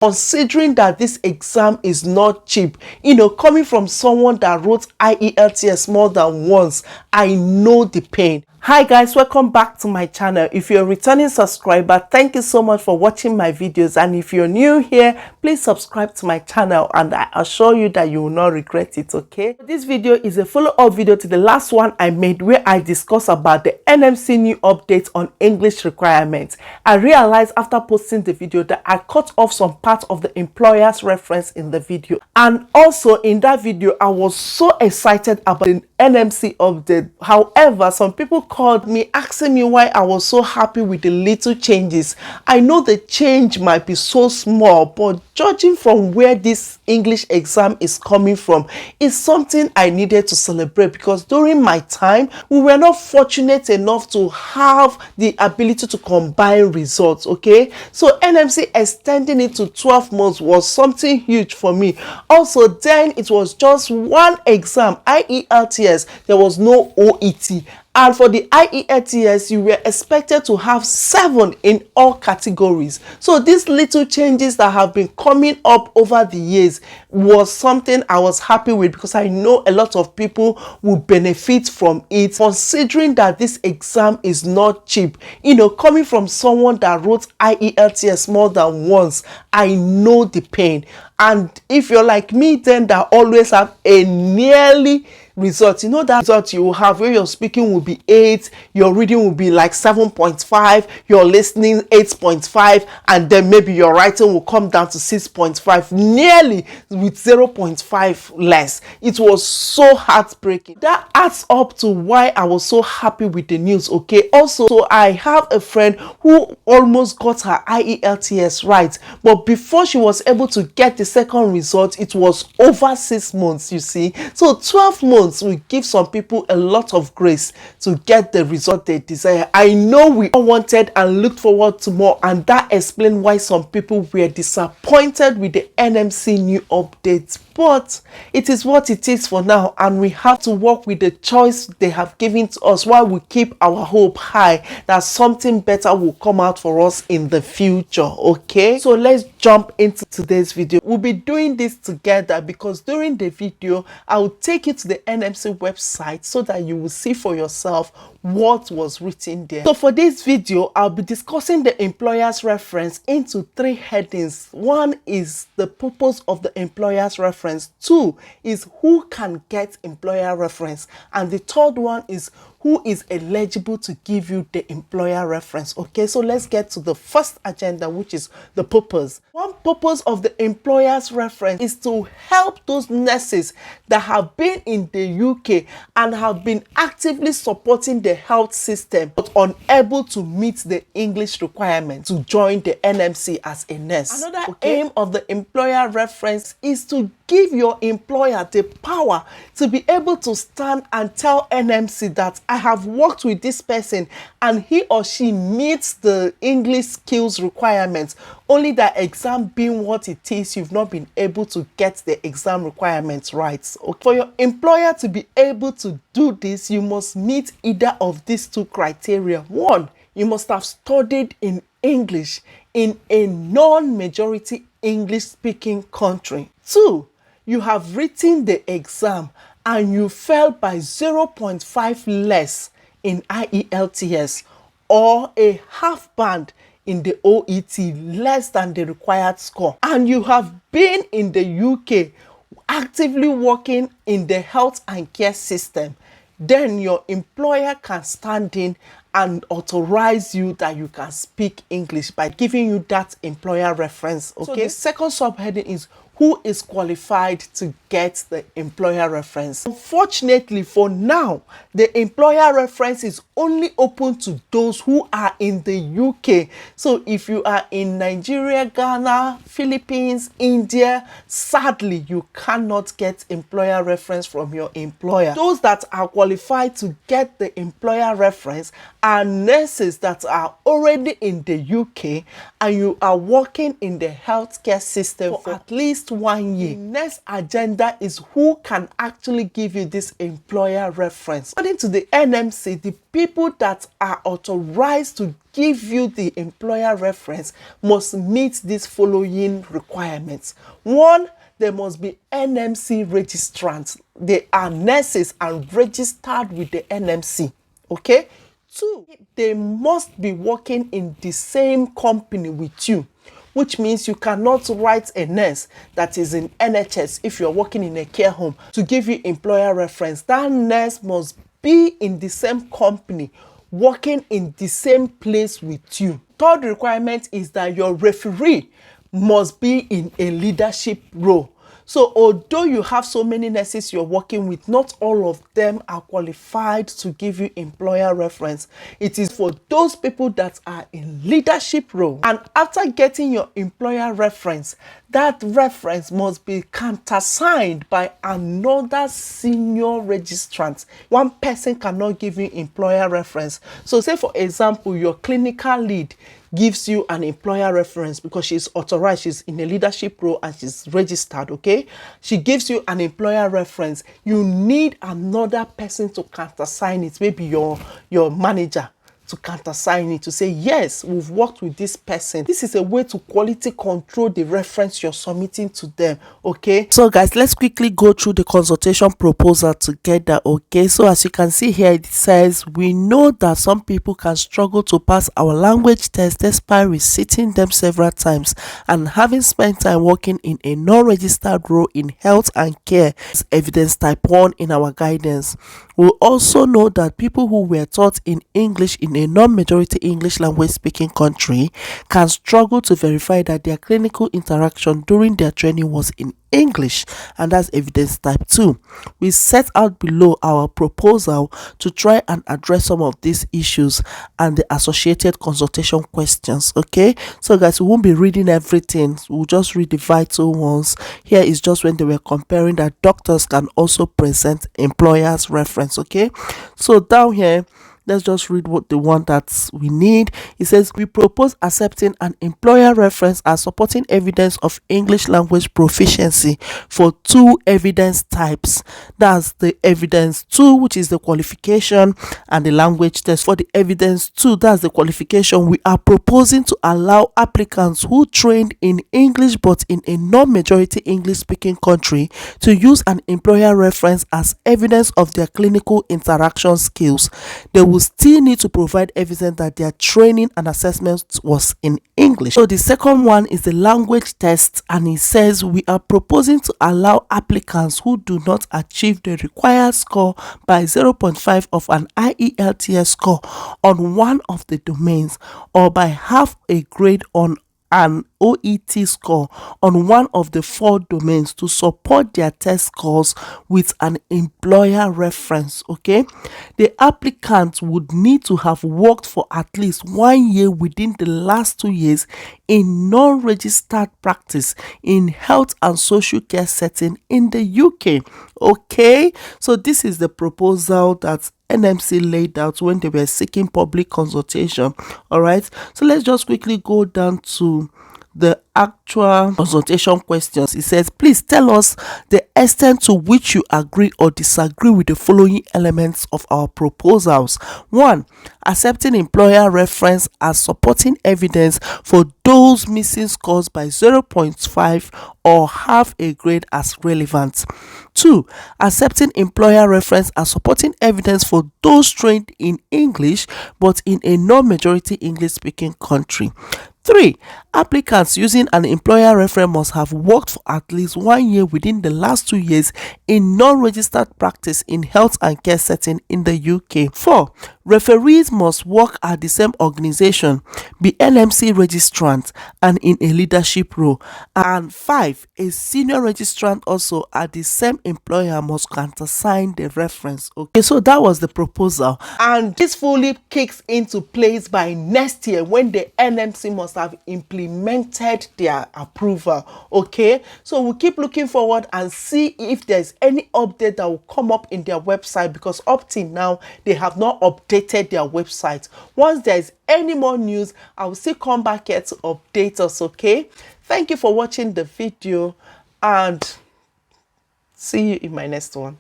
Considering that this exam is not cheap, coming from someone that wrote IELTS more than once, I know the pain. Hi guys, welcome back to my channel. If you're a returning subscriber, thank you so much for watching my videos, and if you're new here, please subscribe to my channel and I assure you that you will not regret it. Okay, this video is a follow-up video to the last one I made where I discuss about the NMC new update on English requirements. I realized after posting the video that I cut off some part of the employer's reference in the video, and also in that video I was so excited about the NMC update. However, some people called me asking me why I was so happy with the little changes. I know the change might be so small, but judging from where this English exam is coming from, it's something I needed to celebrate, because during my time we were not fortunate enough to have the ability to combine results. Okay, so NMC extending it to 12 months was something huge for me. Also, then it was just one exam, IELTS. There was no OET. And for the IELTS, you were expected to have 7 in all categories. So these little changes that have been coming up over the years was something I was happy with, because I know a lot of people will benefit from it. Considering that this exam is not cheap, coming from someone that wrote IELTS more than once, I know the pain. And if you're like me, then that always have a nearly result, that result you will have where your speaking will be 8, your reading will be like 7.5, your listening 8.5, and then maybe your writing will come down to 6.5, nearly with 0.5 less. It was so heartbreaking. That adds up to why I was so happy with the news. Okay, also, so I have a friend who almost got her IELTS right, but before she was able to get the second result, it was over 6 months, you see. So 12 months will give some people a lot of grace to get the result they desire. I know we all wanted and looked forward to more, and that explains why some people were disappointed with the NMC new updates. But it is what it is for now, and we have to work with the choice they have given to us while we keep our hope high that something better will come out for us in the future. Okay, so let's jump into today's video. We'll be doing this together, because during the video I will take you to the NMC website so that you will see for yourself what was written there. So for this video, I'll be discussing the employer's reference into 3 headings. 1 is the purpose of the employer's reference. 2 is who can get employer reference. And the third one is who is eligible to give you the employer reference. Okay, so let's get to the first agenda, which is the purpose. One purpose of the employer's reference is to help those nurses that have been in the UK and have been actively supporting the health system but unable to meet the English requirement to join the NMC as a nurse. Another aim of the employer reference is to give your employer the power to be able to stand and tell NMC that I have worked with this person and he or she meets the English skills requirements, only that exam being what it is, you've not been able to get the exam requirements right. Okay. For your employer to be able to do this, you must meet either of these 2 criteria. 1, you must have studied in English in a non-majority English-speaking country. 2, you have written the exam and you fell by 0.5 less in IELTS, or a half band in the OET, less than the required score, and you have been in the UK actively working in the health and care system, then your employer can stand in and authorize you that you can speak English by giving you that employer reference. Okay, so the second subheading is who is qualified to get the employer reference. Unfortunately, for now, the employer reference is only open to those who are in the UK. So if you are in Nigeria, Ghana, Philippines, India, sadly, you cannot get employer reference from your employer. Those that are qualified to get the employer reference are nurses that are already in the UK and you are working in the healthcare system for at least 1 year. The next agenda is who can actually give you this employer reference. According to the NMC, the people that are authorized to give you the employer reference must meet these following requirements. 1, they must be NMC registrants. They are nurses and registered with the NMC. Okay? 2, they must be working in the same company with you, which means you cannot write a nurse that is in NHS if you're working in a care home to give you employer reference. That nurse must be in the same company, working in the same place with you. 3rd requirement is that your referee must be in a leadership role. So although you have so many nurses you're working with, not all of them are qualified to give you employer reference. It is for those people that are in leadership role. And after getting your employer reference, that reference must be countersigned by another senior registrant. One person cannot give you employer reference. So say for example, your clinical lead gives you an employer reference because she's authorized, she's in a leadership role and she's registered, okay? She gives you an employer reference. You need another person to countersign it, maybe your manager to countersign it, to say, yes, we've worked with this person. This is a way to quality control the reference you're submitting to them, okay? So guys, let's quickly go through the consultation proposal together, okay? So as you can see here, it says, we know that some people can struggle to pass our language test despite receiving them several times, and having spent time working in a non-registered role in health and care is evidence type 1 in our guidance. We also know that people who were taught in English in a non-majority English language speaking country can struggle to verify that their clinical interaction during their training was in English, and that's evidence type 2. We set out below our proposal to try and address some of these issues and the associated consultation questions, okay? So guys, we won't be reading everything, we'll just read the vital ones. Here is just when they were comparing that doctors can also present employers reference, okay? So down here, let's just read what the one that we need. It says, we propose accepting an employer reference as supporting evidence of English language proficiency for 2 evidence types. That's the evidence 2, which is the qualification, and the language test. For the evidence 2, that's the qualification, we are proposing to allow applicants who trained in English but in a non-majority English speaking country to use an employer reference as evidence of their clinical interaction skills. They will still need to provide evidence that their training and assessment was in English. So the second one is the language test, and it says, we are proposing to allow applicants who do not achieve the required score by 0.5 of an IELTS score on one of the domains, or by half a grade on an OET score on one of the 4 domains, to support their test scores with an employer reference, okay? The applicant would need to have worked for at least 1 year within the last 2 years in non-registered practice in health and social care setting in the UK, okay? So this is the proposal that NMC laid out when they were seeking public consultation. All right, so let's just quickly go down to the actual consultation questions. It says, please tell us the extent to which you agree or disagree with the following elements of our proposals. 1, accepting employer reference as supporting evidence for those missing scores by 0.5 or half a grade as relevant. 2, accepting employer reference as supporting evidence for those trained in English but in a non-majority English speaking country. 3, applicants using an employer reference must have worked for at least 1 year within the last 2 years in non-registered practice in health and care setting in the UK. 4, referees must work at the same organization, be NMC registrant, and in a leadership role. And 5, a senior registrant also at the same employer must countersign the reference. Okay, so that was the proposal, and this fully kicks into place by next year when the NMC must must have implemented their approval. Okay, so we'll keep looking forward and see if there's any update that will come up in their website, because up till now they have not updated their website. Once there's any more news, I will still come back here to update us. Okay, thank you for watching the video and see you in my next one.